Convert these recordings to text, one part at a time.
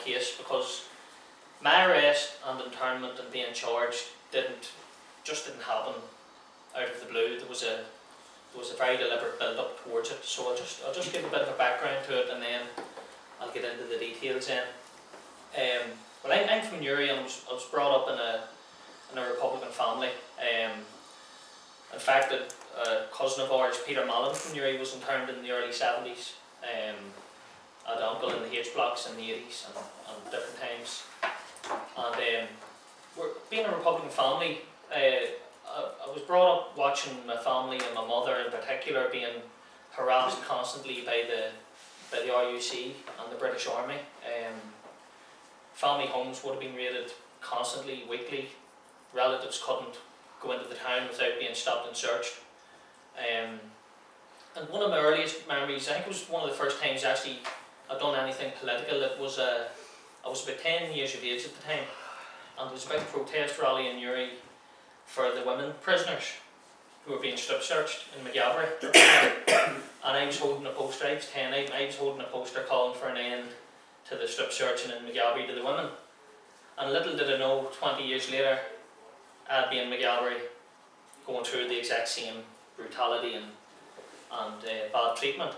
case, because my arrest and internment and being charged didn't happen out of the blue. There was a very deliberate build up towards it. So I'll just give a bit of a background to it, and then I'll get into the details then. Well, I'm from Newry, and I was brought up in a Republican family. In fact, a cousin of ours, Peter Mallon from Newry, was interned in the early 70s. I had an uncle in the H blocks in the 80s and different times. And being a Republican family, I was brought up watching my family and my mother in particular being harassed constantly by the RUC and the British Army. Family homes would have been raided constantly, weekly. Relatives couldn't go into the town without being stopped and searched. And one of my earliest memories, I think it was one of the first times actually I'd done anything political. I was about 10 years of age at the time, and there was a big protest rally in Newry for the women prisoners who were being strip searched in McGabbery. And I was holding a poster, I was 10, I was holding a poster calling for an end to the strip searching in McGabbery to the women. And little did I know, 20 years later, I'd be in McGabbery going through the exact same brutality and bad treatment.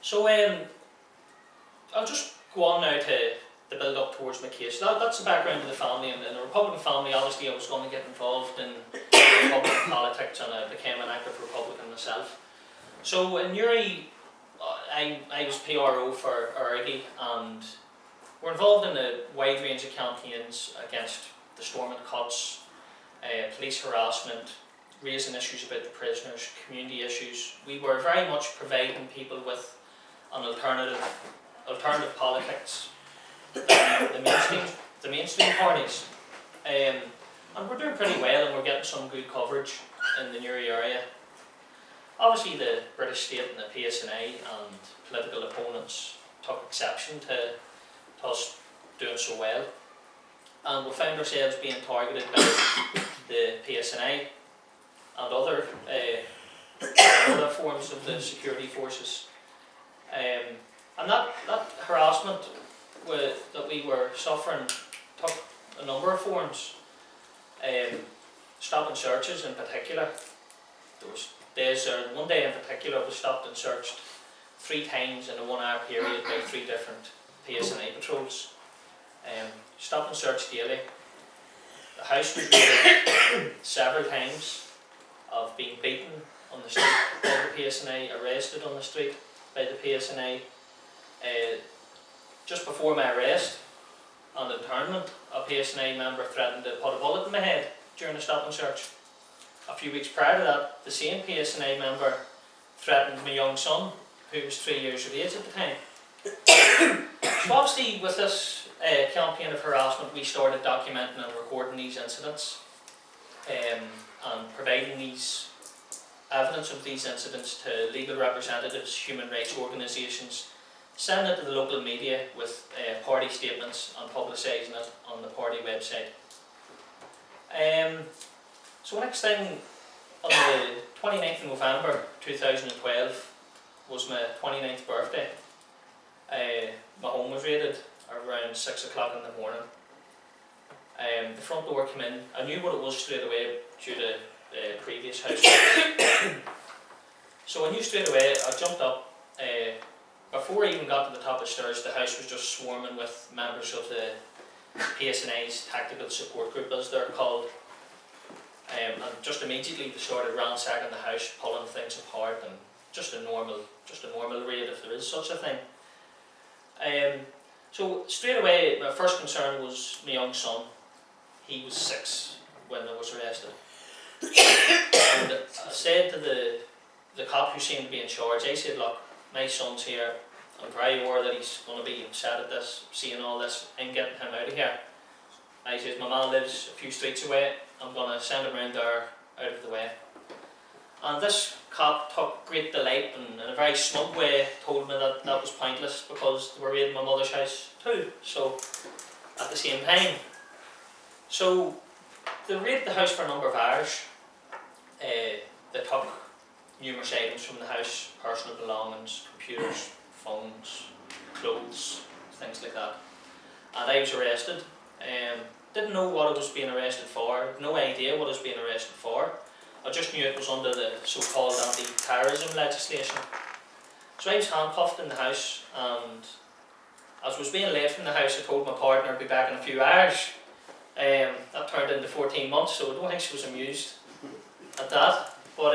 So I'll just go on now to the build up towards my case. That's the background of the family, and in the Republican family obviously I was going to get involved in Republican politics, and I became an active Republican myself. So in Newry, I was PRO for Ergy, and we're involved in a wide range of campaigns against the Stormont cuts, police harassment, raising issues about the prisoners, community issues. We were very much providing people with an alternative politics than the mainstream parties. And we're doing pretty well, and we're getting some good coverage in the Newry area. Obviously the British state and the PSNI and political opponents took exception to us doing so well, and we found ourselves being targeted by the PSNI and other forms of the security forces. And that harassment that we were suffering took a number of forms. Stop and searches in particular. There was one day in particular I was stopped and searched 3 times in a 1 hour period by 3 different PSNI patrols. Stop and search daily. The house was raided several times. I've been beaten on the street by the PSNI, arrested on the street by the PSNI. Just before my arrest and internment, a PSNI member threatened to put a bullet in my head during a stop and search. A few weeks prior to that, the same PSNI member threatened my young son, who was 3 years of age at the time. So obviously with this campaign of harassment, we started documenting and recording these incidents, and providing these evidence of these incidents to legal representatives, human rights organisations, sending it to the local media with party statements and publicising it on the party website. So next thing, on the 29th of November 2012 was my 29th birthday. My home was raided around 6 o'clock in the morning. The front door came in. I knew what it was straight away due to the previous house. So I knew straight away. I jumped up. Before I even got to the top of the stairs, the house was just swarming with members of the PSNI's tactical support group, as they're called. And just immediately they started ransacking the house, pulling things apart, and just a normal raid, if there is such a thing. So straight away, my first concern was my young son. He was 6 when I was arrested. And I said to the cop who seemed to be in charge, I said, look, my son's here. I'm very aware that he's going to be upset at this, seeing all this. I'm getting him out of here. I said, my man lives a few streets away. I'm going to send him around there, out of the way. And this cop took great delight, and in a very smug way told me that that was pointless because they were raiding my mother's house too, so at the same time. So they raided the house for a number of hours. They took numerous items from the house, personal belongings, computers, phones, clothes, things like that. And I was arrested. Didn't know what I was being arrested for, no idea what I was being arrested for. I just knew it was under the so-called anti-terrorism legislation. So I was handcuffed in the house, and as I was being led from the house, I told my partner I'd be back in a few hours. That turned into 14 months, so I don't think she was amused at that. But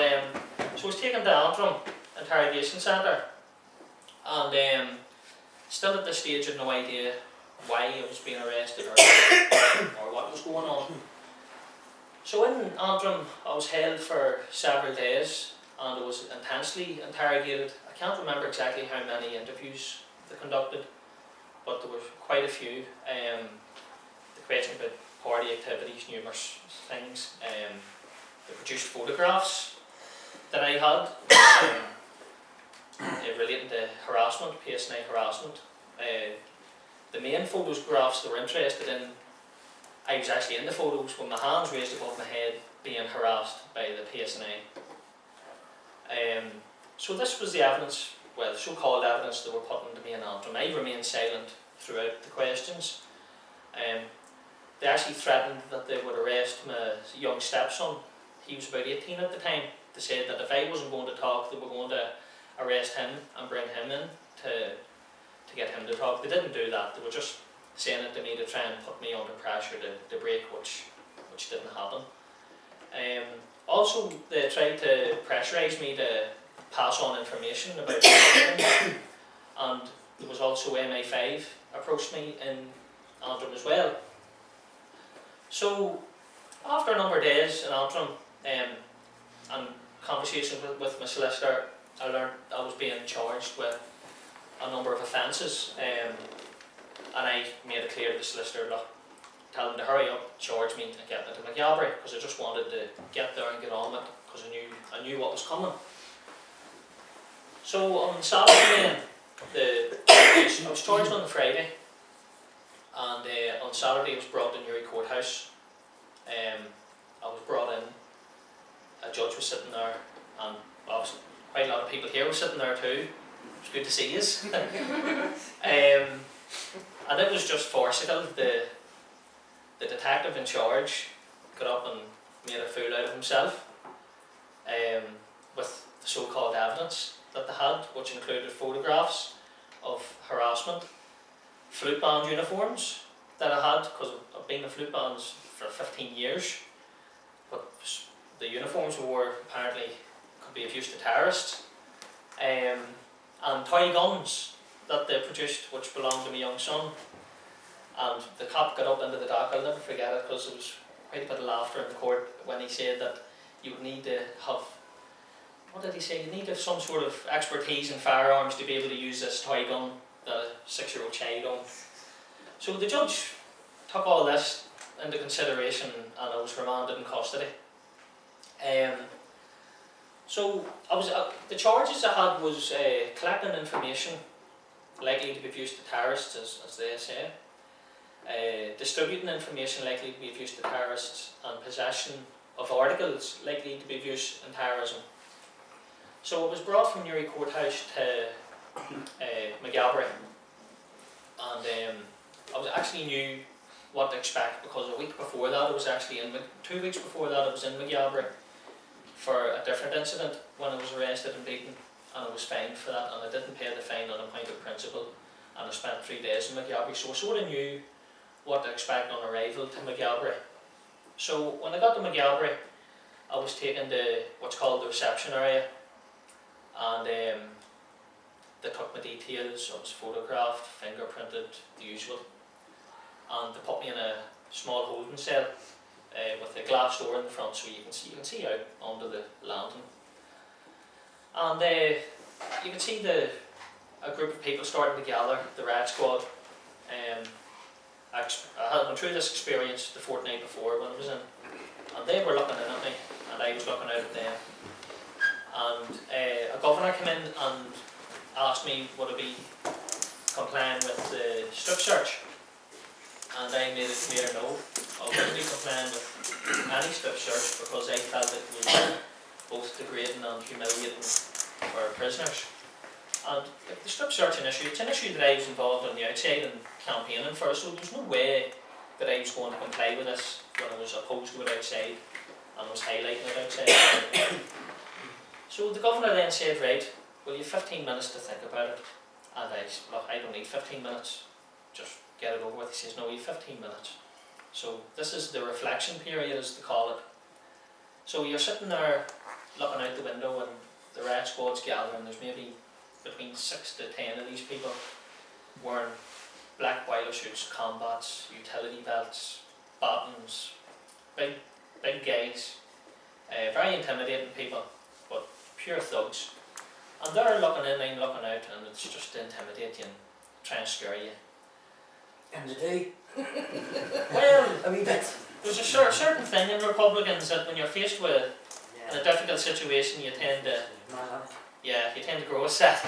so I was taken to Antrim Interrogation Centre, and still at this stage I had no idea why I was being arrested or what was going on. So in Antrim I was held for several days, and I was intensely interrogated. I can't remember exactly how many interviews they conducted, but there were quite a few. The question about party activities, numerous things. They produced photographs that I had relating to harassment, PSNI harassment. The main photographs they were interested in, I was actually in the photos with my hands raised above my head being harassed by the PSNI. So this was the evidence, well, the so-called evidence they were putting to me in Antrim. I remained silent throughout the questions. They actually threatened that they would arrest my young stepson. He was about 18 at the time. They said that if I wasn't going to talk, they were going to arrest him and bring him in to get him to talk. They didn't do that. They were just saying it to me to try and put me under pressure to break, which didn't happen. Also, they tried to pressurise me to pass on information about the and there was also MI5 approached me in Antrim as well. So after a number of days in Antrim and conversation with my solicitor, I learned I was being charged with a number of offences, and I made it clear to the solicitor, look, tell them to hurry up, charge me and get me to Maghaberry, because I just wanted to get there and get on with it, because I knew what was coming. So on Saturday I was charged on the Friday, and on Saturday I was brought to Newry Courthouse. I was brought in, a judge was sitting there, and obviously quite a lot of people here were sitting there too. It was good to see us. And it was just farcical. The detective in charge got up and made a fool out of himself with the so-called evidence that they had, which included photographs of harassment, flute band uniforms that I had, because I've been in flute bands for 15 years, but the uniforms we wore apparently could be of use to terrorists, and toy guns that they produced which belonged to my young son. And the cop got up into the dock, I'll never forget it, because there was quite a bit of laughter in the court when he said that you would need to have, what did he say, you need to have some sort of expertise in firearms to be able to use this toy gun that a 6-year-old child owned. So the judge took all this into consideration, and I was remanded in custody. So the charges I had was collecting information likely to be of use to terrorists, as they say, distributing information likely to be of use to terrorists, and possession of articles likely to be of use in terrorism. So I was brought from Newry Courthouse to Maghaberry, and I actually knew what to expect, because a week before that I was actually 2 weeks before that I was in Maghaberry for a different incident when I was arrested and beaten, and I was fined for that, and I didn't pay the fine on a point of principle, and I spent 3 days in Maghaberry, so I sort of knew what to expect on arrival to Maghaberry. So when I got to Maghaberry, I was taken to what's called the reception area, and they took my details. I was photographed, fingerprinted, the usual, and they put me in a small holding cell with a glass door in the front, so you can see out onto the landing. And you can see a group of people starting to gather, the riot squad. I had been through this experience the fortnight before when I was in, and they were looking in at me, and I was looking out at them. And a governor came in and asked me would I be complying with the strip search, and I made it clear no, I wouldn't be complying with any strip search, because I felt it was both degrading and humiliating for prisoners. And like, the strip searching issue, it's an issue that I was involved on the outside and campaigning for, so there's no way that I was going to comply with this when I was opposed to it outside and was highlighting it outside. So the governor then said, right, well, you have 15 minutes to think about it. And I said, look, I don't need 15 minutes, just get it over with. He says, no, you have 15 minutes. So this is the reflection period, as they call it. So you're sitting there looking out the window and the riot squad's gathering. There's maybe between 6 to 10 of these people wearing black boiler suits, combats, utility belts, batons, big guys, very intimidating people, but pure thugs. And they're looking in, I'm looking out, and it's just to intimidate you and try and scare you. And the day. Well, I mean, that's. there's a certain thing in Republicans that when you're faced with in a difficult situation, you tend to, you tend to grow a set.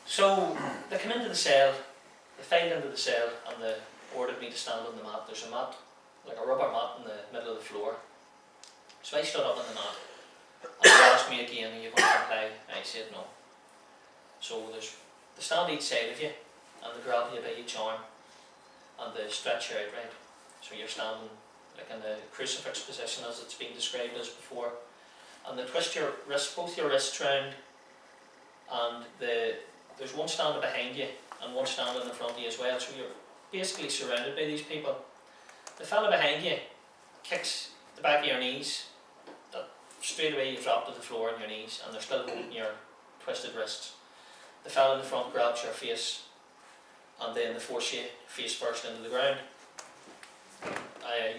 So they come into the cell, they filed into the cell, and they ordered me to stand on the mat. There's a mat, like a rubber mat in the middle of the floor. So I stood up on the mat, and they asked me again, are you going to comply? I said no. So they stand each side of you, and they grab you by each arm, and they stretch you out right. So you're standing like in the crucifix position as it's been described as before, and they twist your wrists, both your wrists round, and there's one standing behind you and one standing in front of you as well, so you're basically surrounded by these people. The fella behind you kicks the back of your knees, that straight away you drop to the floor on your knees, and they're still holding your twisted wrists. The fella in the front grabs your face, and then they force you face first into the ground.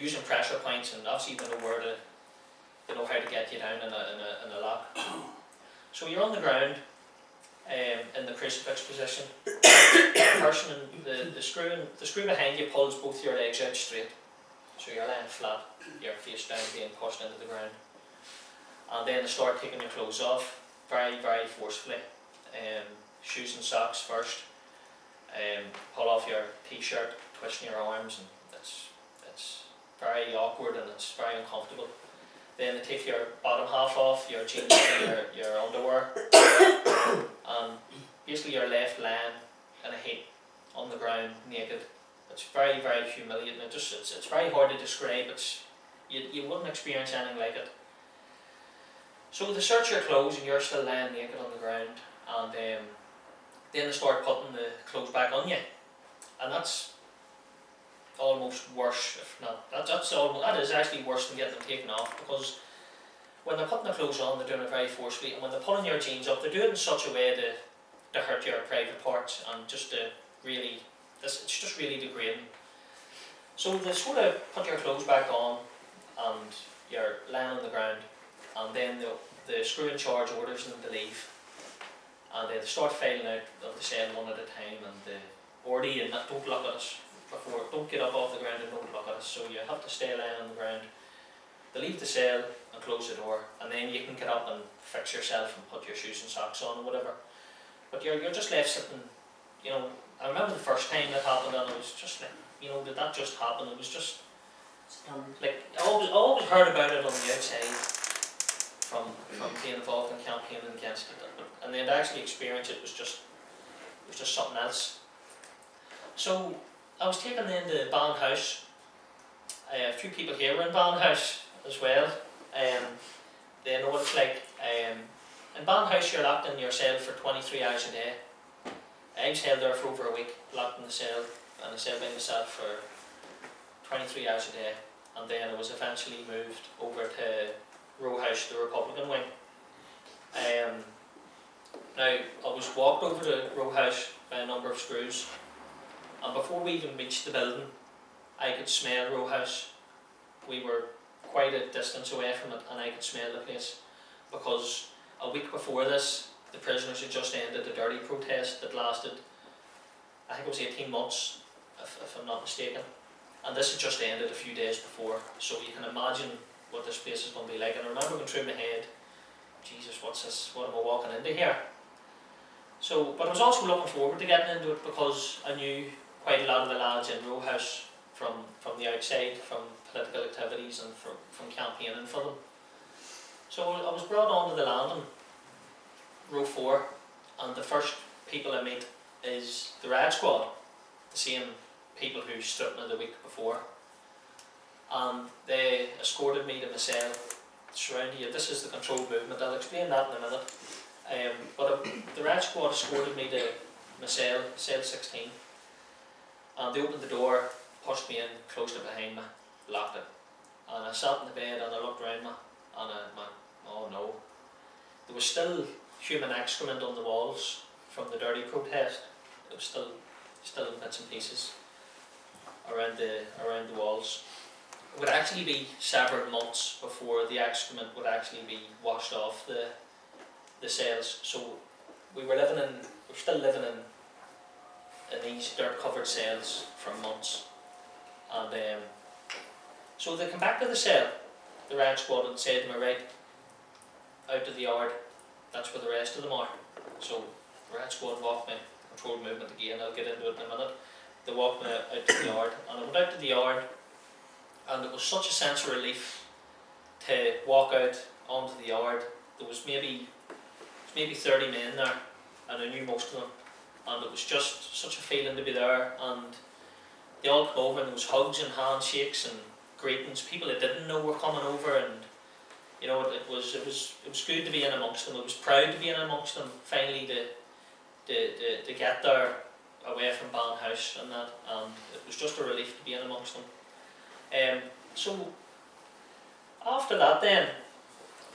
Using pressure points, and obviously they know how to get you down in a lock. So you're on the ground, in the crucifix position. The person in the screw behind you pulls both your legs out straight, so you're lying flat, your face down, being pushed into the ground. And then they start taking your clothes off very, very forcefully. Shoes and socks first. Pull off your t-shirt, twisting your arms, and it's very awkward and it's very uncomfortable. Then they take your bottom half off, your jeans and your underwear, and basically you're left lying in a heap on the ground naked. It's very, very humiliating. It's very hard to describe. You wouldn't experience anything like it. So they search your clothes and you're still lying naked on the ground, and then they start putting the clothes back on you, and that's almost worse, if not, that is actually worse than getting them taken off, because when they're putting the clothes on, they're doing it very forcefully, and when they're pulling your jeans up, they're doing it in such a way to hurt your private parts, and just to really, it's just really degrading. So they sort of put your clothes back on, and you're lying on the ground, and then the screw in charge orders them to leave, and they start filing out of the cell one at a time, and they order you, and don't look at us. Don't get up off the ground and don't look at us, so you have to stay lying on the ground. They leave the cell and close the door, and then you can get up and fix yourself and put your shoes and socks on and whatever. But you're just left sitting, you know. I remember the first time that happened, and it was just like, you know, did that just happen? It was just like, I always heard about it on the outside from being involved in campaigning against it, and then to actually experience it was just something else. So I was taken then to Band House. A few people here were in Band House as well. They know what it's like. In Band House, you're locked in your cell for 23 hours a day. I was held there for over a week, locked in the cell by myself for 23 hours a day. And then I was eventually moved over to Row House, the Republican wing. Now, I was walked over to Row House by a number of screws. And before we even reached the building, I could smell Row House. We were quite a distance away from it, and I could smell the place, because a week before this, the prisoners had just ended a dirty protest that lasted, I think it was 18 months, if I'm not mistaken. And this had just ended a few days before, so you can imagine what this place is going to be like. And I remember going through my head, Jesus, what's this? What am I walking into here? So, but I was also looking forward to getting into it, because I knew quite a lot of the lads in Row House from the outside, from political activities and from campaigning for them. So I was brought onto the landing row 4, and the first people I meet is the Red Squad, the same people who stripped me the week before, and they escorted me to my cell. Surround you. This is the controlled movement. I'll explain that in a minute. The Red Squad escorted me to my cell 16, and they opened the door, pushed me in, closed it behind me, locked it, and I sat in the bed and I looked around me, and I went, oh no. There was still human excrement on the walls from the dirty protest. It was still in bits and pieces around the walls. It would actually be several months before the excrement would actually be washed off the cells. So we were still living in these dirt covered cells for months. And so they came back to the cell, the Red Squad, and said to me, right, out to the yard, that's where the rest of them are. So the Red Squad walked me, controlled movement again, I'll get into it in a minute. They walked me out to the yard, and I went out to the yard, and it was such a sense of relief to walk out onto the yard. There was maybe 30 men there, and I knew most of them, and it was just such a feeling to be there. And they all came over, and there was hugs and handshakes and greetings. People that didn't know were coming over, and you know, it was good to be in amongst them. I was proud to be in amongst them. Finally, to get there away from Ban House and that, and it was just a relief to be in amongst them. So after that, then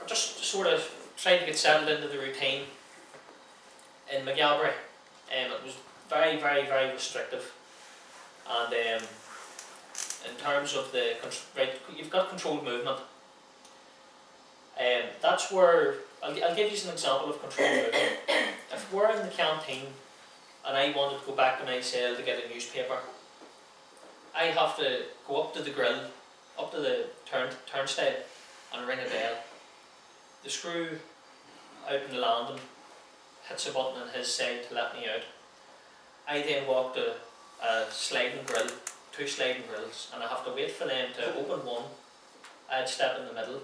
I just sort of tried to get settled into the routine in McGalbury. It was very, very, very restrictive, and in terms of you've got controlled movement. That's where I'll give you an example of controlled movement. If we're in the canteen and I wanted to go back to my cell to get a newspaper, I have to go up to the grill, up to the turnstile, and ring a bell. The screw out in the landing hits a button on his side to let me out. I then walk to a sliding grill, 2 sliding grills, and I have to wait for them to open one. I'd step in the middle,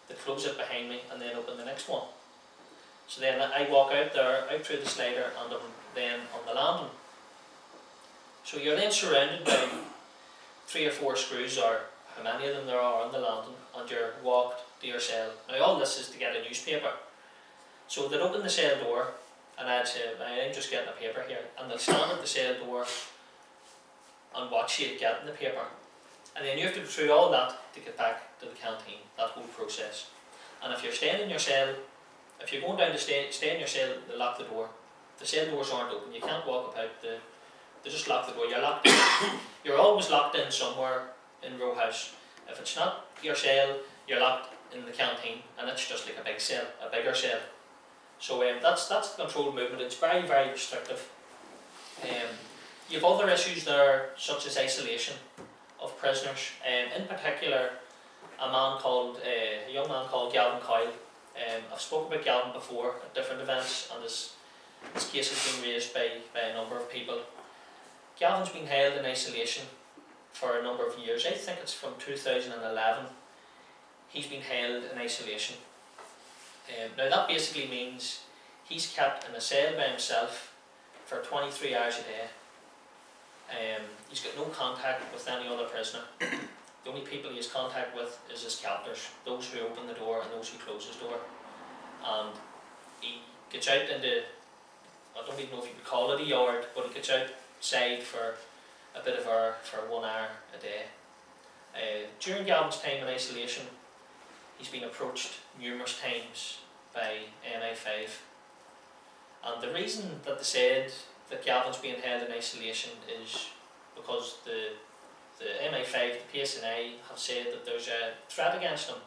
they close it behind me, and then open the next one. So then I walk out there, out through the slider, and I'm then on the landing. So you're then surrounded by 3 or 4 screws, or how many of them there are on the landing, and you're walked to your cell. Now all this is to get a newspaper. So they'd open the cell door, and I'd say, I'm just getting a paper here, and they'll stand at the cell door and watch you getting the paper. And then you have to go through all that to get back to the canteen, that whole process. And if you're staying in your cell, if you're going down to stay in your cell, they lock the door. The cell doors aren't open, you can't walk about, they just lock the door, you're locked in. You're always locked in somewhere in row house. If it's not your cell, you're locked in the canteen, and it's just like a big cell, a bigger cell. So that's the controlled movement. It's very, very restrictive. You have other issues there, such as isolation of prisoners. In particular, a young man called Gavin Coyle. I've spoken about Gavin before at different events, and his case has been raised by a number of people. Gavin's been held in isolation for a number of years. I think it's from 2011. He's been held in isolation. Now that basically means he's kept in a cell by himself for 23 hours a day. He's got no contact with any other prisoner. The only people he has contact with is his captors, those who open the door and those who close his door. And he gets out into, I don't even know if you would call it a yard, but he gets outside for a bit of air for 1 hour a day. During Gavin's time in isolation, he's been approached numerous times by MI5. And the reason that they said that Gavin's being held in isolation is because the MI5, the PSNI, have said that there's a threat against him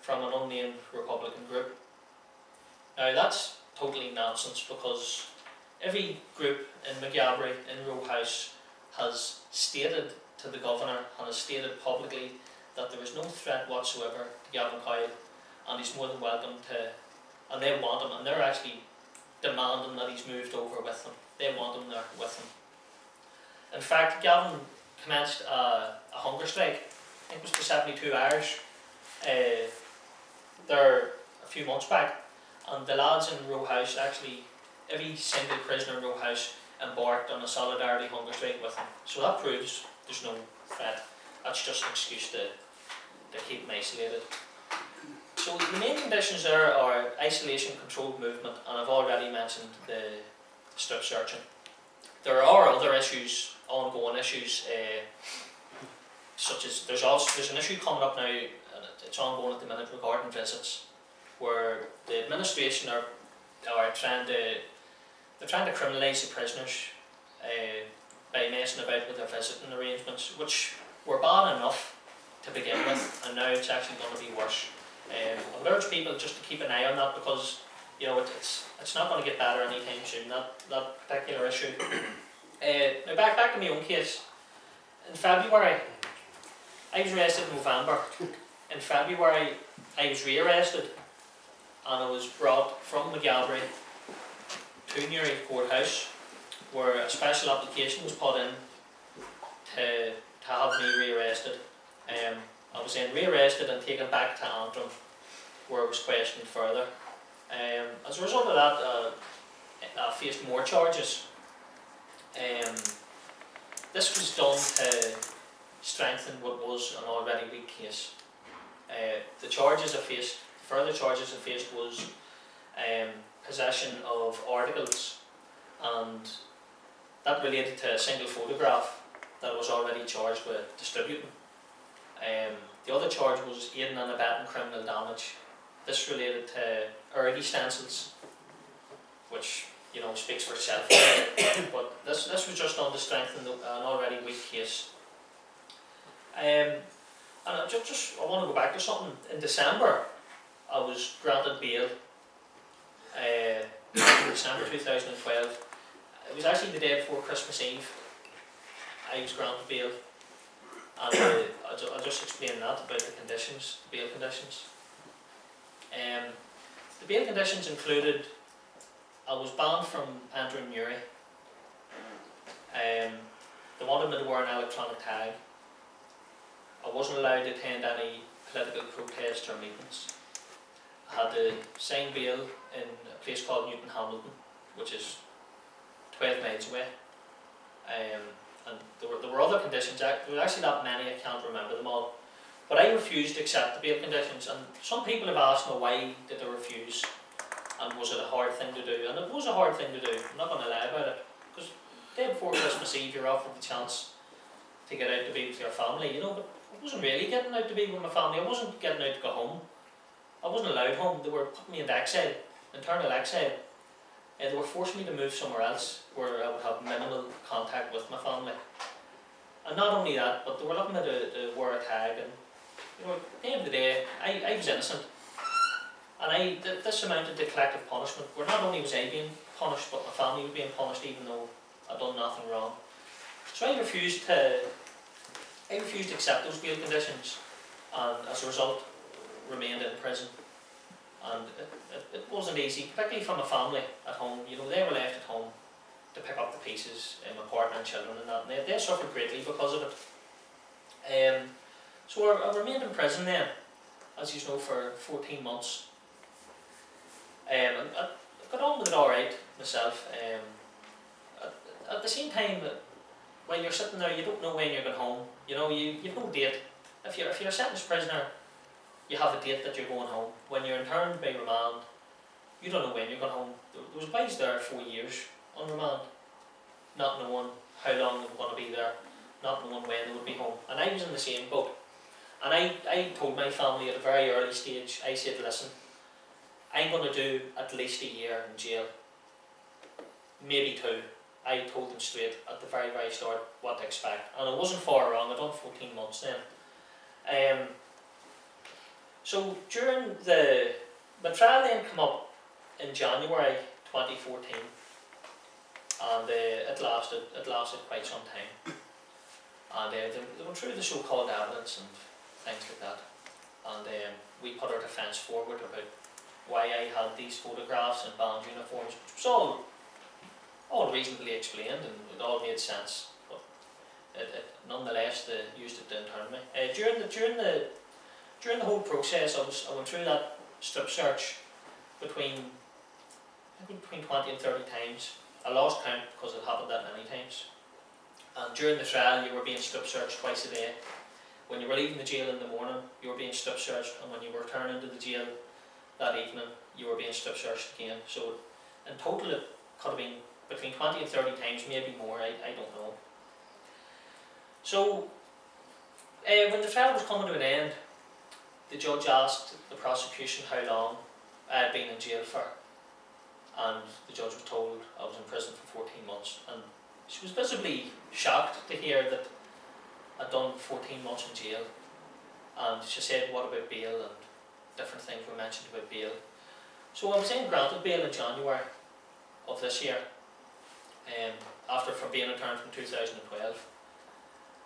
from an unnamed Republican group. Now that's totally nonsense, because every group in McGalbury, in Row House, has stated to the governor and has stated publicly that there is no threat whatsoever to Gavin Coyle, and he's more than welcome to, and they want him, and they're actually demanding that he's moved over with them. They want him there with them. In fact, Gavin commenced a hunger strike, I think it was for 72 hours, there a few months back, and the lads in Row House actually, every single prisoner in Row House embarked on a solidarity hunger strike with them. So that proves there's no threat. That's just an excuse to keep them isolated. So the main conditions there are isolation, controlled movement, and I've already mentioned the strip searching. There are other issues, ongoing issues, such as there's an issue coming up now, and it's ongoing at the minute regarding visits, where the administration are trying to criminalise the prisoners by messing about with their visiting arrangements, which were bad enough to begin with, and now it's actually going to be worse. I would urge people just to keep an eye on that, because it's not going to get better anytime soon, that particular issue. Now back to my own case. In February, I was arrested in November. In February, I was re-arrested, and I was brought from McGalbury to Newry Courthouse, where a special application was put in to have me re-arrested. I was then re-arrested and taken back to Antrim, where I was questioned further. As a result of that, I faced more charges. This was done to strengthen what was an already weak case. The further charges I faced was possession of articles, and that related to a single photograph that I was already charged with distributing. The other charge was aiding and abetting criminal damage. This related to Ergie stencils, which speaks for itself. But this was just done to strengthen an already weak case. And I want to go back to something. In December, I was granted bail. December 2012. It was actually the day before Christmas Eve. I was granted bail, and I'll just explain that about the conditions, the bail conditions. The bail conditions included I was banned from entering Newry. They wanted me to wear an electronic tag. I wasn't allowed to attend any political protests or meetings. I had to sign bail in a place called Newton Hamilton, which is 12 miles away. And there were other conditions. There were actually not many, I can't remember them all. But I refused to accept the bail conditions, and some people have asked me why did I refuse, and was it a hard thing to do? And it was a hard thing to do, I'm not going to lie about it, because the day before Christmas Eve you're offered the chance to get out to be with your family, but I wasn't really getting out to be with my family. I wasn't getting out to go home. I wasn't allowed home. They were putting me into exile, internal exile. They were forcing me to move somewhere else where I would have minimal contact with my family. And not only that, but they were looking at to wear a tag, and at the end of the day, I was innocent. And this amounted to collective punishment, where not only was I being punished, but my family was being punished, even though I'd done nothing wrong. So I refused to accept those bail conditions, and as a result, remained in prison. And it wasn't easy, particularly for my family at home. They were left at home to pick up the pieces, my partner and children and that, and they suffered greatly because of it. So I remained in prison then, as you know, for 14 months. I got on with it alright myself. At the same time, when you're sitting there, you don't know when you're going home. You've no date. If you're a sentenced prisoner, you have a date that you're going home. When you're interned by remand, you don't know when you're going home. There was boys there 4 years on remand, not knowing how long they were going to be there, not knowing when they would be home. And I was in the same boat. And I told my family at a very early stage, I said, listen, I'm going to do at least a year in jail, maybe 2. I told them straight at the very, very start what to expect. And I wasn't far wrong. I'd done 14 months then. So during my trial then came up in January 2014, and it lasted quite some time. And they went through the so-called evidence and things like that. And we put our defence forward about why I had these photographs and band uniforms, which was all reasonably explained, and it all made sense. But nonetheless, they used it to intern me. During the whole process, I went through that strip search, between, I think between 20 and 30 times. I lost count because it happened that many times. And during the trial, you were being strip searched twice a day. When you were leaving the jail in the morning, you were being strip searched, and when you were returning to the jail that evening, you were being strip searched again. So in total, it could have been between 20 and 30 times, maybe more, I don't know. So when the trial was coming to an end, the judge asked the prosecution how long I had been in jail for, and the judge was told I was in prison for 14 months, and she was visibly shocked to hear that I'd done 14 months in jail. And she said, what about bail, and different things were mentioned about bail. So I was then granted bail in January of this year, after from being returned from 2012.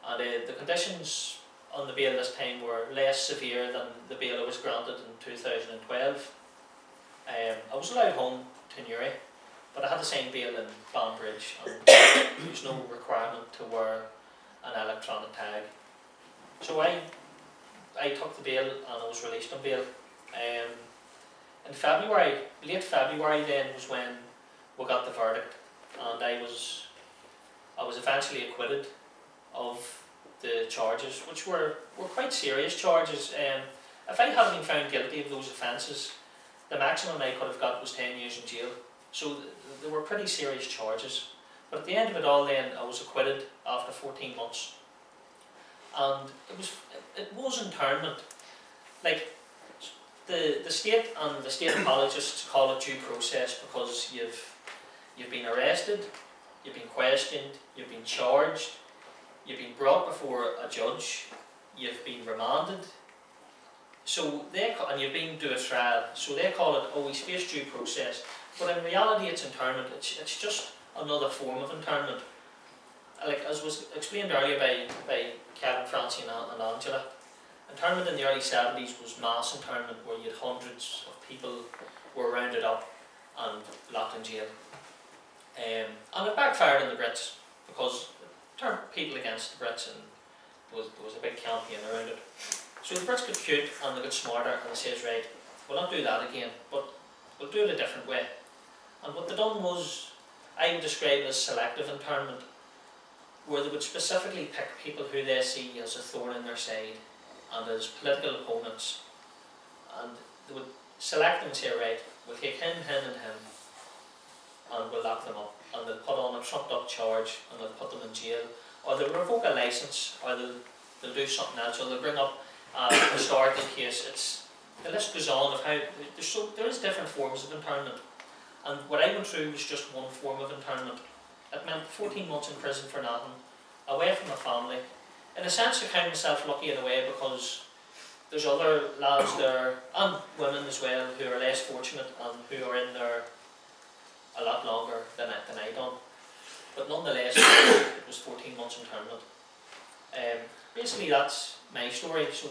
And the conditions on the bail this time were less severe than the bail I was granted in 2012. I was allowed home to Newry, but I had the same bail in Banbridge, and there was no requirement to wear an electronic tag. So I took the bail and I was released on bail. In February, late February then was when we got the verdict, and I was eventually acquitted of the charges, which were quite serious charges. If I hadn't been found guilty of those offences, the maximum I could have got was 10 years in jail. So they were pretty serious charges. But at the end of it all then, I was acquitted after 14 months. And it was internment. Like, the state and the state apologists call it due process because you've been arrested, you've been questioned, you've been charged, you've been brought before a judge, you've been remanded, and you've been to a trial. So they call it, oh, he's faced due process. But in reality, it's internment. It's just another form of internment. Like as was explained earlier by Kevin, Francie and Angela, internment in the early 70s was mass internment, where you had hundreds of people were rounded up and locked in jail. And it backfired on the Brits because it turned people against the Brits, and there was a big campaign around it. So the Brits got cute and they got smarter, and they says, right, we'll not do that again, but we'll do it a different way. And what they done was, I would describe it as selective internment, where they would specifically pick people who they see as a thorn in their side and as political opponents, and they would select them and say, right, we'll take him, and him, and we'll lock them up, and they'll put on a trumped up charge and they'll put them in jail, or they'll revoke a licence, or they'll do something else, or they'll bring up a historical case. The list goes on of how there is different forms of internment, and what I went through was just one form of internment. It meant 14 months in prison for nothing, away from my family. In a sense, I count myself lucky in a way, because there's other lads there, and women as well, who are less fortunate and who are in there a lot longer than I done. But nonetheless, it was 14 months internment. Basically, that's my story. So,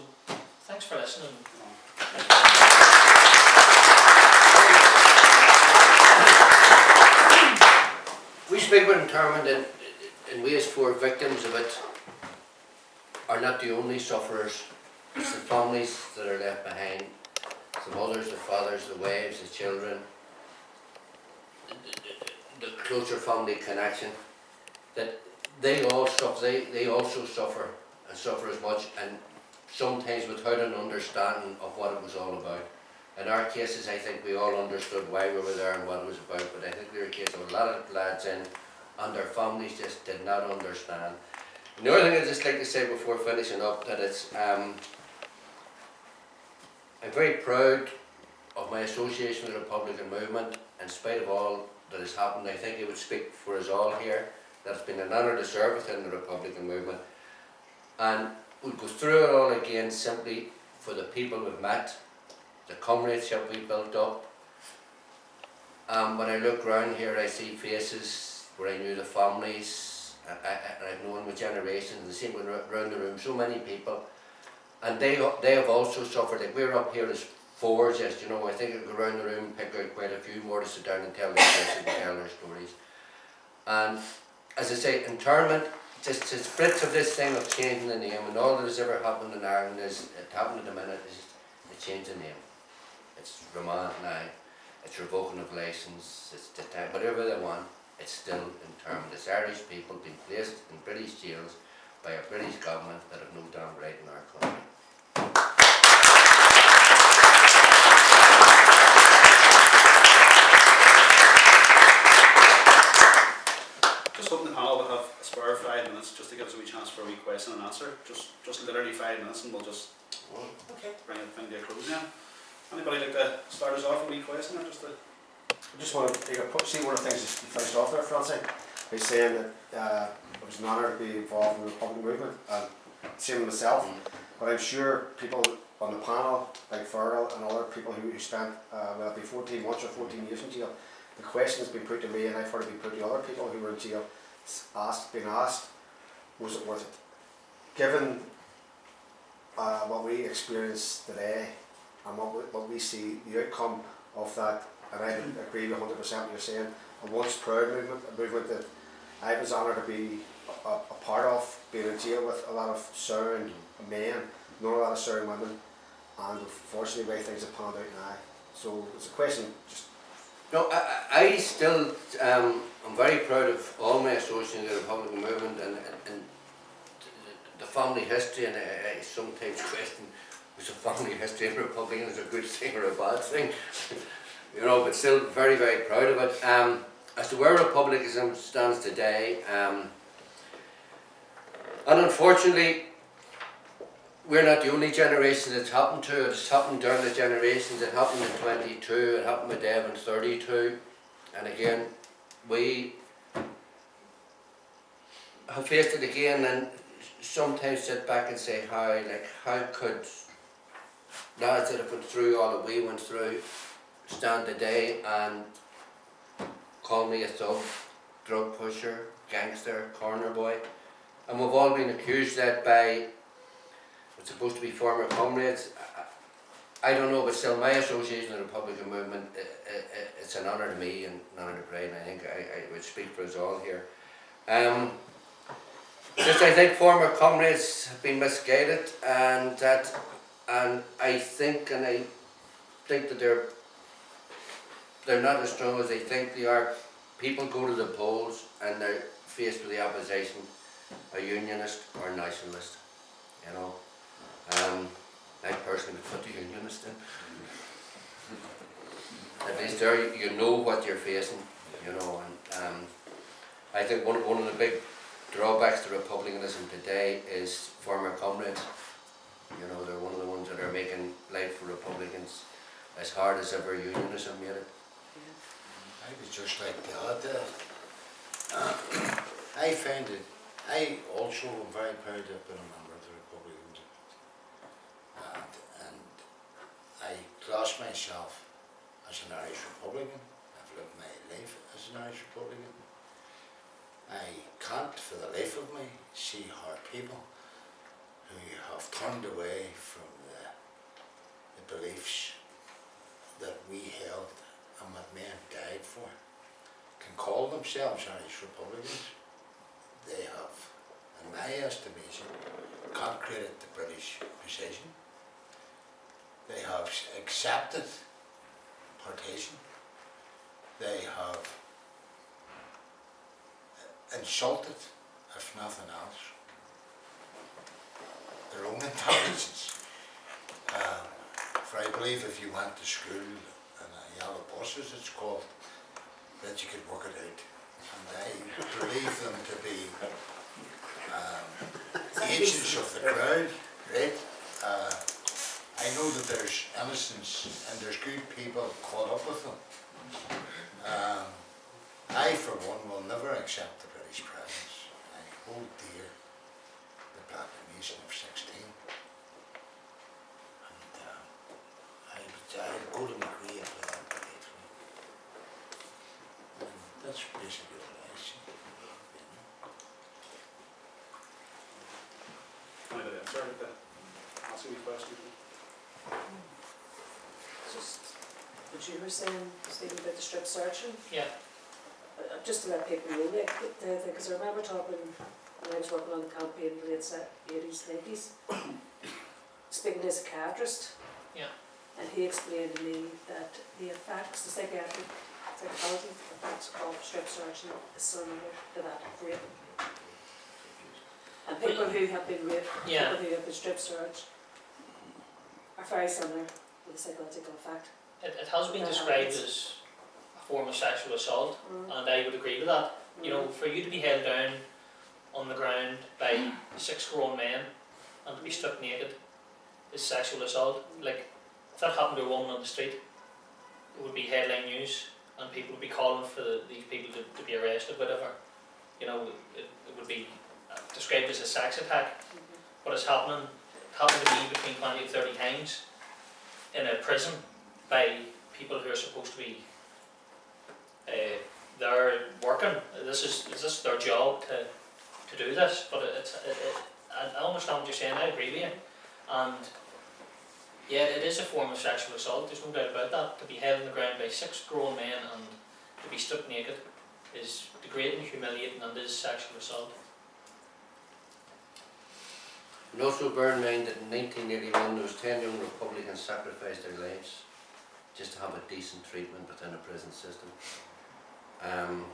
thanks for listening. We speak about internment in ways for victims of it are not the only sufferers. It's the families that are left behind, it's the mothers, the fathers, the wives, the children, the closer family connection, that they all suffer, they also suffer, and suffer as much, and sometimes without an understanding of what it was all about. In our cases, I think we all understood why we were there and what it was about, but I think there were cases of a lot of lads in, and their families just did not understand. And the other thing I'd just like to say before finishing up, that it's, I'm very proud of my association with the Republican movement. In spite of all that has happened, I think it would speak for us all here that it's been an honour to serve within the Republican movement. And we'll go through it all again simply for the people we've met, the comradeship we built up. When I look around here, I see faces where I knew the families, and I've known with generations, the same around the room, so many people. And they have also suffered. Like, we're up here as fours, yes, you know, I think I'll go around the room and pick out quite a few more to sit down and tell their stories and tell their stories. And as I say, internment, just splits of this thing of changing the name, and all that has ever happened in Ireland is, it happened at the minute, is a change in name. It's Remand now. it's revoking of licence, it's whatever they want, it's still internment. It's Irish people being placed in British jails by a British government that have no damn right in our country. Just hoping the panel will have a spare 5 minutes just to give us a wee chance for a wee question and answer. Just literally 5 minutes and we'll just bring it to a close now. Anybody like to start us off with a wee question or just to... I just want to see one of the things you finished off there, Francine, by saying that it was an honour to be involved in the Republican movement, and same with myself, but I'm sure people on the panel, like Farrell and other people who spent, well, it'd be 14 months or 14 years in jail, the question has been put to me and I've heard it be put to other people who were in jail, being asked, was it worth it? Given what we experience today and what we see, the outcome of that, and I agree with 100% what you're saying, a once proud movement, a movement that I was honoured to be a part of, being in jail with a lot of sound men, not a lot of sound women, and unfortunately the way things have panned out now. So it's a question, just... No, I still, I'm very proud of all my associates in the Republican movement and the family history, and I sometimes question, was the family history in Republicans a good thing or a bad thing? You know, but still very, very proud of it. As to where Republicanism stands today, and unfortunately, we're not the only generation it's happened to. It's happened during the generations. It happened in 22, it happened with Dave in 32, and again, we have faced it again, and sometimes sit back and say, how could lads that have went through all that we went through stand today and call me a thug, drug pusher, gangster, corner boy? And we've all been accused that by what's supposed to be former comrades. I don't know, but still my association with the Republican movement, it's an honour to me and an honour to Pride, and I think I would speak for us all here. Just I think former comrades have been misguided, and I think that they're not as strong as they think they are. People go to the polls and they're faced with the opposition, a unionist or a nationalist, you know. I personally would put the unionist in. At least there you know what you're facing, you know, and I think one of the big drawbacks to republicanism today is former comrades. You know, they're one of the ones that are making life for Republicans as hard as ever unionism made it. I would just like to add that I find it, I also am very proud to have been a member of the Republicans, and I class myself as an Irish Republican. I've lived my life as an Irish Republican. I can't for the life of me see how people who have turned away from the beliefs that we held and what men died for can call themselves Irish Republicans. They have, in my estimation, concreted the British position. They have accepted partition. They have insulted, if nothing else, their own intelligence. For I believe if you went to school in a yellow bus, as it's called, that you could work it out. And I believe them to be agents of the crowd, right? I know that there's innocence and there's good people caught up with them. I, for one, will never accept the British presence. I hold dear the proclamation of 16. And I'd go to my grave with that belief. And that's basically what I see. Anybody else? Sorry, ask me a question. Just what you were saying, Stephen, about the strip searching. Yeah. Just to let people know, like, because I remember talking when I was working on the campaign in the late 80s, 90s, speaking to a psychiatrist. Yeah. and he explained to me that the effects, the psychology effects of strip searching is similar to that of rape. And people who have been raped, Yeah. people who have been strip searched, are very similar with the psychological effect. It has been described as a form of sexual assault, and I would agree with that. You know, for you to be held down on the ground by 6 grown men and to be stripped naked is sexual assault. Like, if that happened to a woman on the street, it would be headline news, and people would be calling for these people to be arrested, whatever. You know, it would be described as a sex attack. What is happening, it happened to me between 20 and 30 times in a prison by people who are supposed to be they're working. This is their job to do this, but I understand what you're saying, I agree with you. And yeah, it is a form of sexual assault, there's no doubt about that. To be held on the ground by 6 grown men and to be stripped naked is degrading, humiliating, and is sexual assault. And also bear in mind that in 1981 there was 10 young Republicans sacrificed their lives just to have a decent treatment within a prison system. And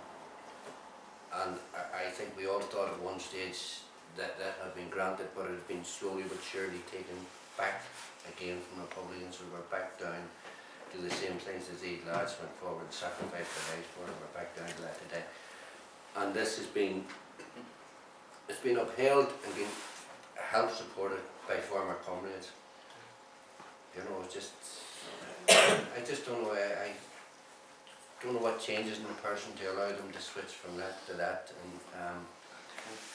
I think we all thought at one stage that had been granted, but it had been slowly but surely taken back again from Republicans who were back down to the same things as these lads went forward and sacrificed their lives for, and we're back down to that today. And this has been, it's been upheld and been helped supported by former comrades. You know, it's just, I just don't know, I don't know what changes in a person to allow them to switch from that to that. And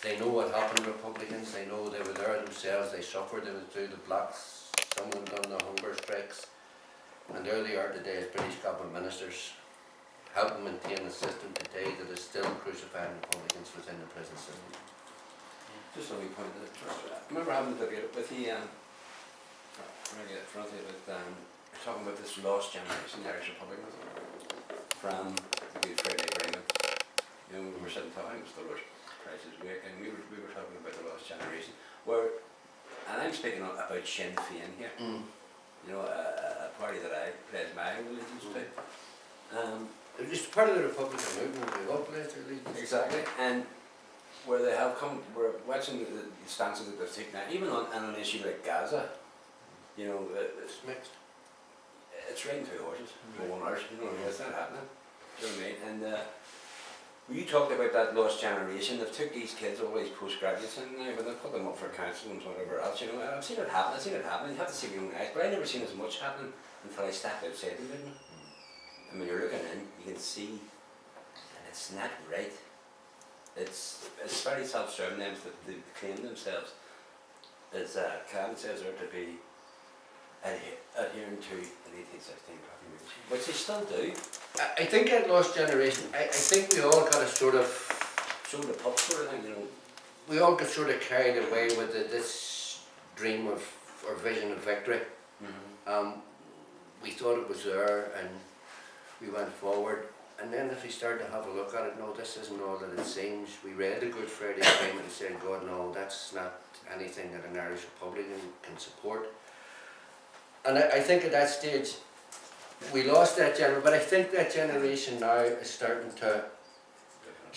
they know what happened to Republicans, they know they were there themselves, they suffered, they went through the blocks, some of them done the hunger strikes, and there they are today as British cabinet ministers, helping maintain a system today that is still crucifying Republicans within the prison system. Just a wee point of I remember having a debate with you, really at front of it, talking about this lost generation, the Irish Republicans, from the Good Friday Agreement. You know, we were sitting talking, it was the worst crisis week, and we were talking about the lost generation, where, and I'm speaking about Sinn Féin here, you know, a party that I pledge my allegiance to. They're just part of the Republican movement, they all pledge their allegiance. Exactly, and where they have come, we're watching the stances that they've taken now, even on an issue like Gaza, you know, It's mixed. it's riding 2 horses, one horse, you know, it's not happening, you know what I mean? And when you talked about that lost generation, they've took these kids, all these postgraduates in now, but they've put them up for council and whatever else, you know, and I've seen it happen, you have to see it with your own eyes, but I never seen as much happening until I stepped outside them, didn't I? And when you're looking in, you can see, and it's not right. It's very self-serving them that they claim themselves as Cavan says are to be adhering to an 1816 proclamation, which they still do. I think that lost generation, I think we all got a sort of, So the pub sort of thing, you know. we all got sort of carried away with this dream of, or vision of victory. We thought it was there and we went forward. And then if we started to have a look at it, no, this isn't all that it seems. We read the Good Friday Agreement and said, God, no, that's not anything that an Irish Republican can support. And I think at that stage, we lost that generation, but I think that generation now is starting to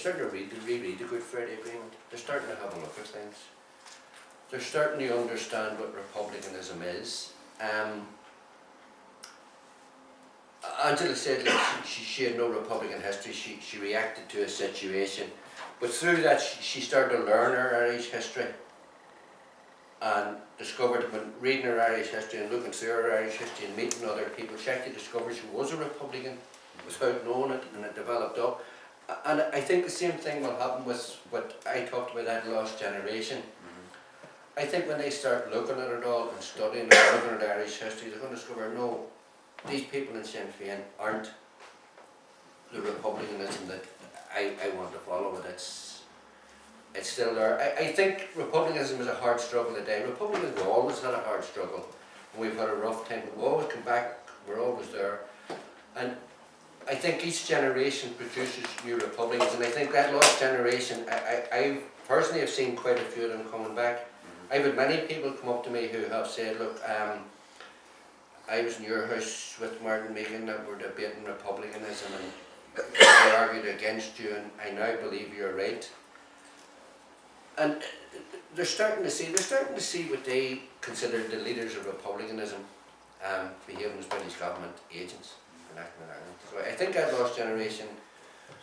reread the Good Friday Agreement. They're starting to have a look at things. They're starting to understand what republicanism is. Angela said that she had no Republican history, she reacted to a situation, but through that she started to learn her Irish history and discovered, when reading her Irish history and looking through her Irish history and meeting other people, she actually discovered she was a Republican without knowing it, and it developed up. And I think the same thing will happen with what I talked about, that lost generation. I think when they start looking at it all and studying it, looking at Irish history, they're going to discover, no, these people in Sinn Féin aren't the republicanism that I want to follow. It's still there. I think republicanism is a hard struggle today. Republicans have always had a hard struggle. We've had a rough time, but we always come back, we're always there. And I think each generation produces new republicans, and I think that lost generation, I personally have seen quite a few of them coming back. I've had many people come up to me who have said, look, I was in your house with Martin Meegan that were debating republicanism, and I argued against you, and I now believe you're right. And they're starting to see what they consider the leaders of republicanism behaving as British government agents in Ireland. So I think that lost generation,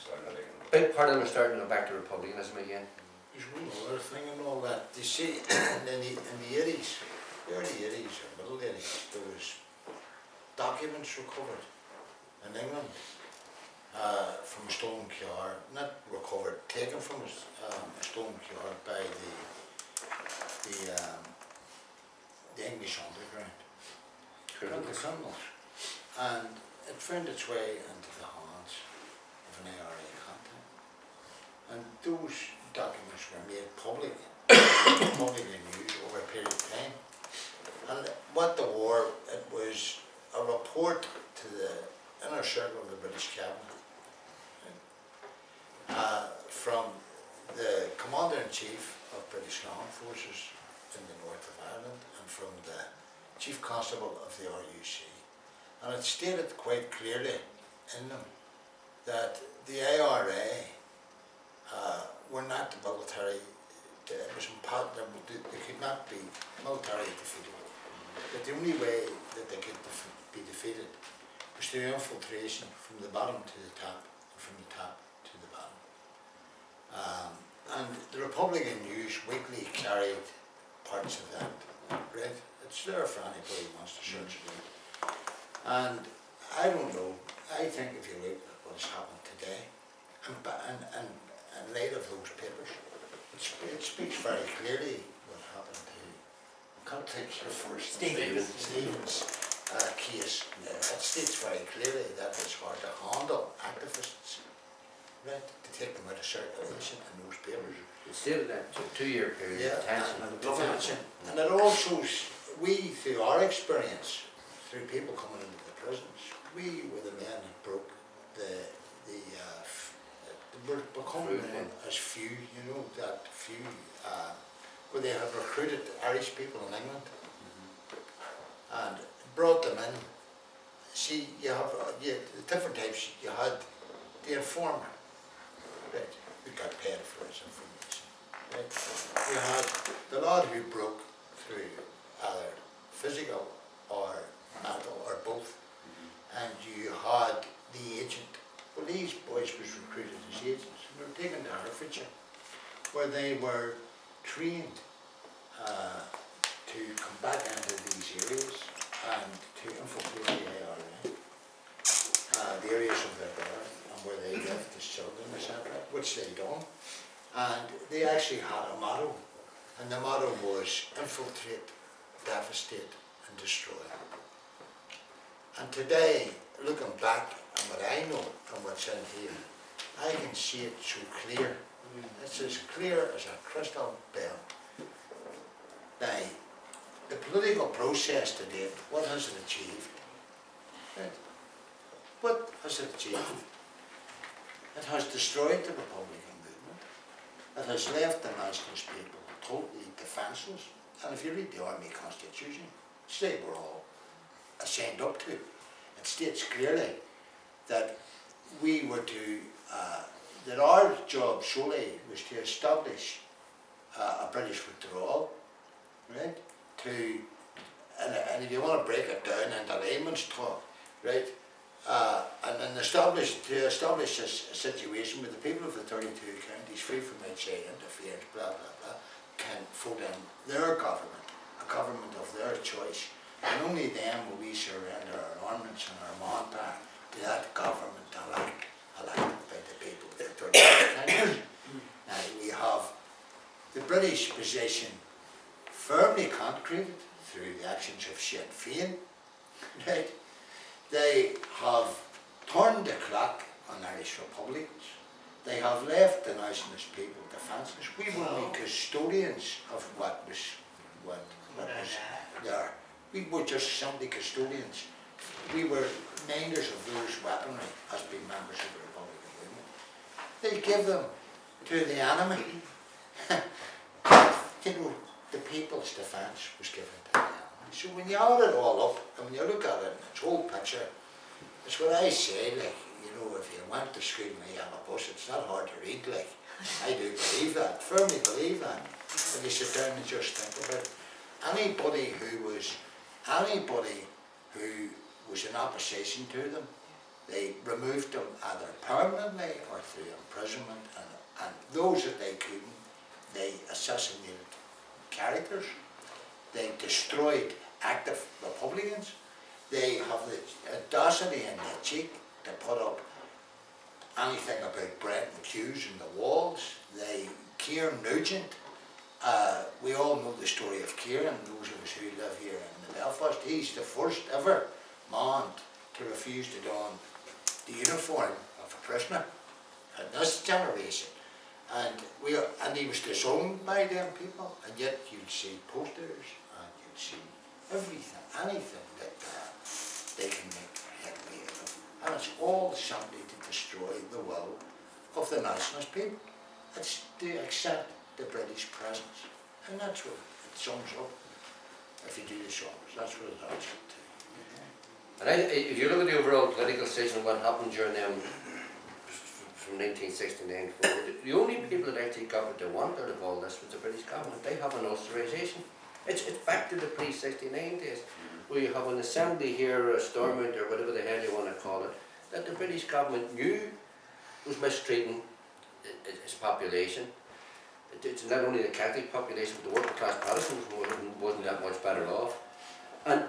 a big part of them are starting to go back to republicanism again. There's one other thing and all that. You see, in the 80s, the early 80s or middle 80s, there was documents recovered in England from Stone Car, not recovered, taken from Stone Car by the English underground, the criminals, and it found its way into the hands of an IRA contact, and those documents were made public, publicly used over a period of time. And what the war, it was a report to the inner circle of the British cabinet from the Commander-in-Chief of British Land Forces in the north of Ireland and from the Chief Constable of the RUC. And it stated quite clearly in them that the IRA were not military, it was impossible, they could not be militarily defeated. But the only way that they could be defeated was through infiltration from the bottom to the top, and from the top to the bottom. And the Republican News Weekly carried parts of that, right? It's there for anybody who wants to search it out. And I don't know, I think if you look at what has happened today, and in light of those papers, it speaks very clearly what happened to, I can't take your first Stevens case. It states very clearly that it's hard to handle activists, right, to take them out of circulation in those papers. It stated that it's a 2-year period of detention. And it also, we, through our experience, through people coming into the prisons, we were the men who broke we're becoming as few, you know, that few, where they have recruited Irish people in England and brought them in. See, you have the different types. You had the informer, right, who got paid for his information, right. You had the lad who broke through either physical or mental or both, and you had the agent. Well, these boys was recruited as agents and were taken to Herefordshire, where they were trained to come back into these areas and to infiltrate the IRA, the areas of their birth and where they lived as children, etc., which they done. And they actually had a motto, and the motto was infiltrate, devastate and destroy. And today, looking back on what I know and what's in here, I can see it so clear. It's as clear as a crystal bell. Now, the political process to date, what has it achieved? Right? What has it achieved? It has destroyed the Republican movement. It has left the nationalist people totally defenceless. And if you read the Army Constitution, which they were all signed up to, it states clearly that we were to, that our job solely was to establish a British withdrawal, right? And if you want to break it down into layman's talk, right? And to establish a situation where the people of the 32 counties, free from outside interference, blah blah blah, can vote in their government, a government of their choice, and only then will we surrender our armaments and our manpower to that government elected by the people of the 32 counties. Now we have the British position firmly concreted through the actions of Sinn Féin, right? They have turned the clock on Irish Republicans. They have left the nationalist people defenceless. We were only custodians of what was there. We were just simply custodians. We were minders of those weaponry as being members of the Republican movement. They give them to the enemy. You know, the people's defence was given to the enemy. So when you add it all up, and when you look at it in its whole picture, it's what I say, like, you know, if you went to school and you have a bus, it's not hard to read, like, I do believe that, firmly believe that. When you sit down and just think about it, anybody who was in opposition to them, they removed them either permanently or through imprisonment, and those that they couldn't, they assassinated characters, they destroyed active Republicans, they have the audacity and the cheek to put up anything about Brent McHugh's in the walls. Kieran Nugent, we all know the story of Kieran, those of us who live here in Belfast. He's the first ever man to refuse to don the uniform of a prisoner in this generation. And he was disowned by them people, and yet you'd see posters and you'd see everything, anything that they can make headway out of. And it's all simply to destroy the will of the nationalist people. It's to accept the British presence. And that's what it sums up, if you do the sums, that's what it has to. And if you look at the overall political situation, what happened during them from 1969 forward, the only people that actually got what they wanted out of all this was the British government. They have an authorisation. It's back to the pre-69 days, where you have an assembly here, or a Stormont, or whatever the hell you want to call it, that the British government knew was mistreating its population. It's not only the Catholic population, but the working class Protestants wasn't that much better off. And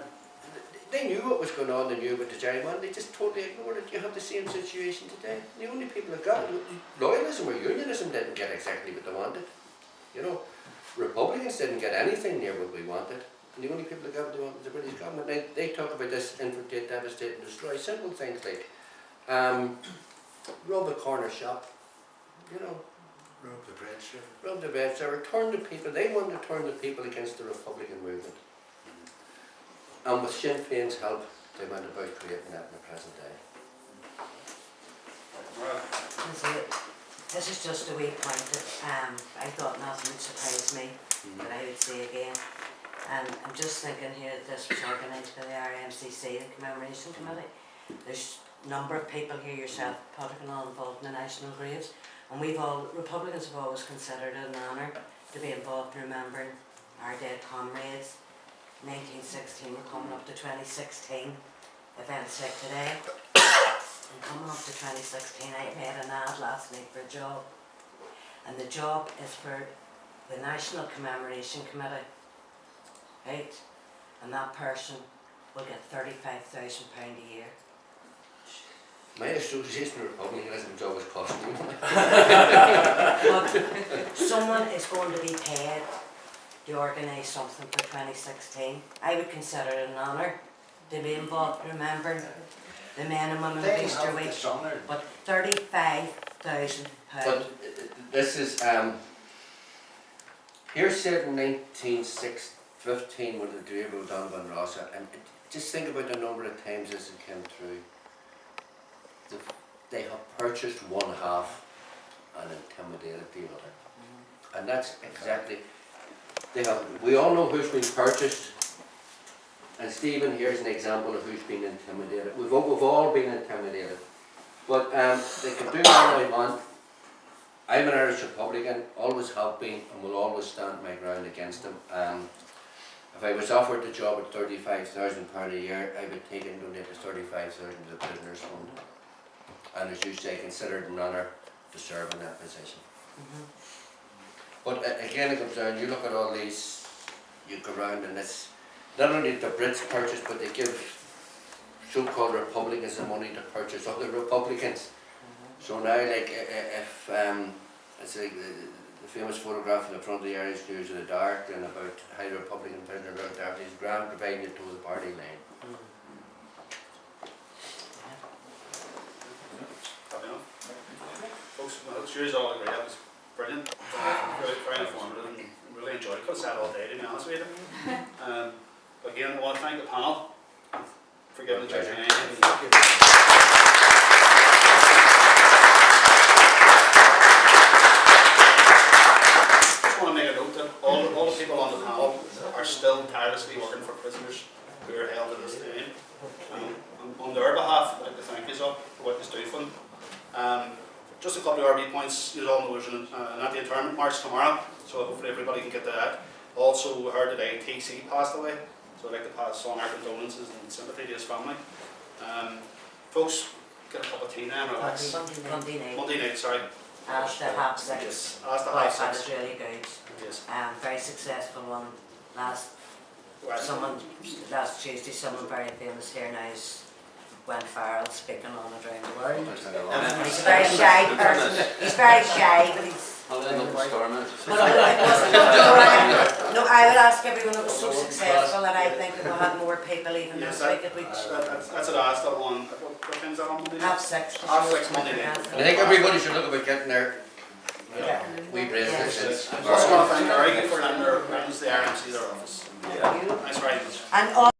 they knew what was going on, they knew about the gerrymandering, they just totally ignored it. You have the same situation today. The only people that got loyalism or unionism didn't get exactly what they wanted. You know, Republicans didn't get anything near what we wanted. And the only people that got what they wanted was the British government. They talk about this infiltrate, devastate and destroy. Simple things like rob a corner shop, you know, Rob the bread server. rob the bread server, turn the people, they wanted to turn the people against the Republican movement. And with Sinn Féin's help, they went about creating that in the present day. This is just a wee point that I thought nothing would surprise me, that I would say again. And I'm just thinking here that this was organised by the RMCC, the Commemoration Committee. There's a number of people here, yourself, political involved in the national graves. And Republicans have always considered it an honour to be involved in remembering our dead comrades. 1916, we're coming up to 2016, events like today. And coming up to 2016, I read an ad last night for a job. And the job is for the National Commemoration Committee, right? And that person will get £35,000 a year. My association with Republicanism is always costing me. But someone is going to be paid to organise something for 2016. I would consider it an honour to be involved in remembering the men and women of Easter Week. But £35,000. But this is, here said in 1915 when the Dre O'Donovan Rossa, and just think about the number of times this has come through. They have purchased one half and intimidated the other. And that's exactly, we all know who's been purchased, and Stephen here's an example of who's been intimidated. We've all been intimidated. But they can do all they want. I'm an Irish Republican, always have been, and will always stand my ground against them. If I was offered the job at £35,000 a year, I would take and donate the £35,000 to the Prisoners Fund. And as you say, consider it an honour to serve in that position. But again, it comes down, you look at all these, you go around and it's not only the Brits purchase, but they give so-called Republicans the money to purchase other Republicans. So now, like, if it's like the famous photograph in the front of the Irish News in the dark and about how the Republican prisoner wrote there, these grand providing you to the party line. Folks, well, it's yours all agree, that was brilliant, really, very informative, and really enjoyed it. Could have sat all day, to be honest with you. Again, I want to thank the panel for giving the judge a hand. Just want to make a note that all the people on the panel are still tirelessly working for prisoners who are held at this time. On their behalf, I'd like to thank you all for what you do for them. Just a couple of RB points. You all know there's an anti-internment march tomorrow, so hopefully everybody can get to that. Also, we heard today TC passed away, so I'd like to pass on our condolences and sympathy to his family. Folks, get a cup of tea now and relax. Monday night. Monday night, sorry. As the half six. Yes, as the Boy, half that six. is really good. Yes. Very successful one last Tuesday. Someone very famous here now went viral speaking on it around the world. He's a very shy person. He's very shy, but he's. But it wasn't. No, I would ask everyone. It was so successful that I think it will have more people even Yes, this week at which. that's what I asked that on. What time is that on Monday? Half six. Half six Monday night. And I think everybody should look about getting their Yeah. wee bracelets. I also want to thank Eric for letting their the RMC their office. Thank you. Thanks very much. And all